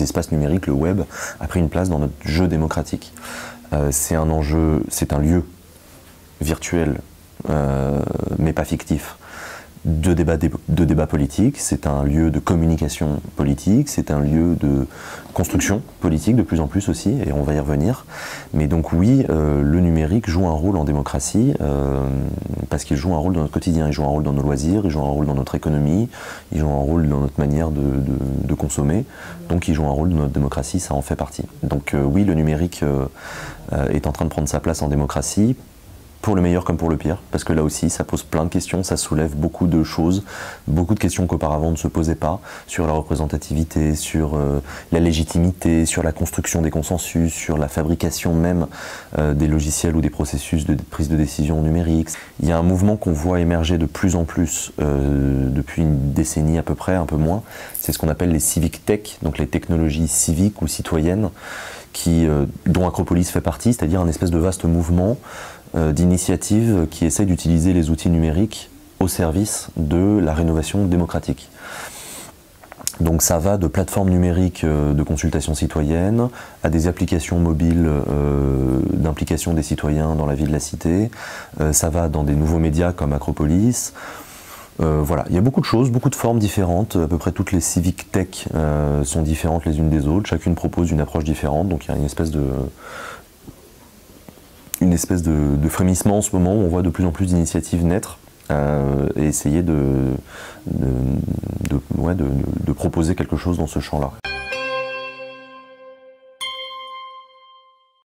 espace numérique, le web, a pris une place dans notre jeu démocratique. C'est un enjeu, c'est un lieu virtuel, mais pas fictif, de débat politique, c'est un lieu de communication politique, c'est un lieu de construction politique de plus en plus aussi, et on va y revenir. Mais donc oui, le numérique joue un rôle en démocratie, parce qu'il joue un rôle dans notre quotidien, il joue un rôle dans nos loisirs, il joue un rôle dans notre économie, il joue un rôle dans notre manière de consommer, donc il joue un rôle dans notre démocratie, ça en fait partie. Donc oui, le numérique est en train de prendre sa place en démocratie, pour le meilleur comme pour le pire, parce que là aussi ça pose plein de questions, ça soulève beaucoup de choses, beaucoup de questions qu'auparavant on ne se posait pas, sur la représentativité, sur la légitimité, sur la construction des consensus, sur la fabrication même des logiciels ou des processus de prise de décision numérique. Il y a un mouvement qu'on voit émerger de plus en plus depuis une décennie à peu près, un peu moins, c'est ce qu'on appelle les civic tech, donc les technologies civiques ou citoyennes, dont Acropolis fait partie, c'est-à-dire un espèce de vaste mouvement d'initiatives qui essaient d'utiliser les outils numériques au service de la rénovation démocratique. Donc ça va de plateformes numériques de consultation citoyenne à des applications mobiles d'implication des citoyens dans la vie de la cité, ça va dans des nouveaux médias comme Acropolis. Voilà, il y a beaucoup de choses, beaucoup de formes différentes, à peu près toutes les civic tech sont différentes les unes des autres, chacune propose une approche différente, donc il y a une espèce de frémissement en ce moment où on voit de plus en plus d'initiatives naître et essayer de proposer quelque chose dans ce champ-là.